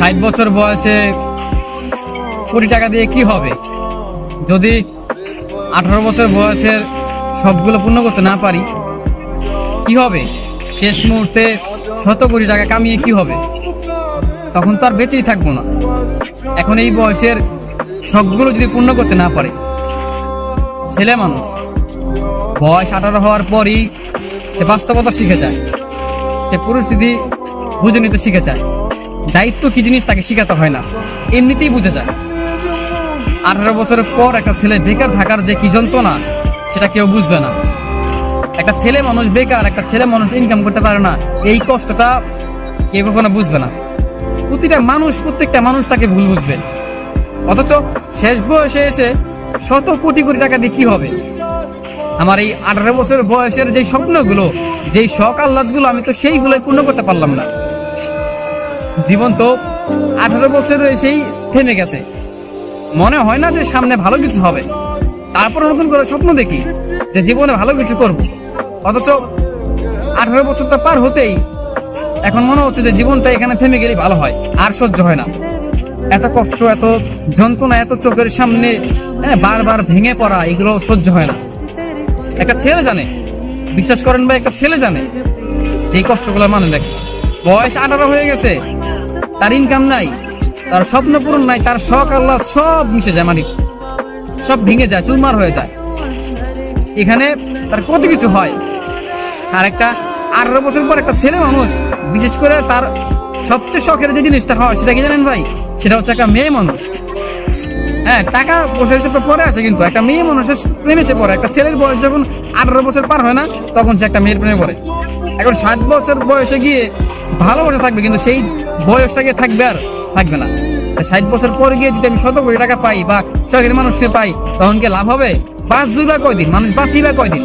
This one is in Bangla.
60 বছর বয়সে কোটি টাকা দিয়ে কি হবে? যদি 18 বছর বয়সের শখগুলো পূর্ণ করতে না পারি কি হবে? শেষ মুহূর্তে 100 কোটি টাকা কামিয়ে কি হবে? তখন তো আর বেঁচেই থাকবো না। এখন এই বয়সের শখগুলো যদি পূর্ণ করতে না পারে, ছেলে মানুষ বয়স 18 হওয়ার পরই সে বাস্তবতা শিখে যায়, সে পরিস্থিতি বুঝে নিতে শিখে যায়। দায়িত্ব কি জিনিস তাকে শিখাতে হয় না, এমনিতেই বুঝে যায়। 18 বছরের পর একটা ছেলে বেকার থাকার যে কি যন্ত্রণা সেটা কেউ বুঝবে না। একটা ছেলে মানুষ বেকার, একটা ছেলে মানুষ ইনকাম করতে পারে না, এই কষ্টটা কেউ কখনো বুঝবে না। প্রত্যেকটা মানুষ তাকে ভুল বুঝবে। অথচ শেষ বয়সে এসে 100 কোটি টাকা দিয়ে কি হবে? আমার এই 18 বছর বয়সের যে স্বপ্নগুলো, যেই শখ আহ্লাদগুলো, আমি তো সেইগুলোই পূর্ণ করতে পারলাম না। জীবন তো 18 বছরে এসেই থেমে গেছে। মনে হয় না যে সামনে ভালো কিছু হবে, তারপর নতুন করে স্বপ্ন দেখি যে জীবনে ভালো কিছু করব। অথচ 18 বছরটা পার হতেই এখন মনে হচ্ছে যে জীবনটা এখানে থেমে গেলেই ভালো হয়, আর সহ্য হয় না। এত কষ্ট, এত যন্ত্রণা, এত চোখের সামনে বারবার ভেঙে পড়া, এগুলো সহ্য হয় না। একটা ছেলে জানে, বিশ্বাস করেন ভাই, একটা ছেলে জানে যে কষ্টগুলো মানে দেখে। বয়স 18 হয়ে গেছে, তার ইনকাম নাই, তার স্বপ্ন পূরণ নাই, তার শখ আল্লাহ সব মিশে যায়, মানে সব ভেঙে যায়, চুরমার হয়ে যায়। এখানে তার কত কিছু হয়। আর একটা 18 বছর পর একটা ছেলে মানুষ, বিশেষ করে তার সবচেয়ে শখের যে জিনিসটা হয় সেটা কি জানেন ভাই? সেটা হচ্ছে একটা মেয়ে মানুষ। হ্যাঁ, টাকা পয়সা হিসেবে পরে আসে, কিন্তু একটা মেয়ে মানুষের প্রেমে সে পড়ে। একটা ছেলের বয়স যখন 18 বছর পার হয় না, তখন সে একটা মেয়ের প্রেমে পড়ে। এখন 60 বছর বয়সে গিয়ে ভালোবাসা থাকবে, কিন্তু সেই বয়সটাকে থাকবে আর থাকবে না। 60 বছর পরে গিয়ে যদি আমি 100 কোটি টাকা পাই বা শখের মানুষকে পাই, তখন কি লাভ হবে? বাঁচবি বা কয়দিন? মানুষ বাঁচি বা কয়দিন?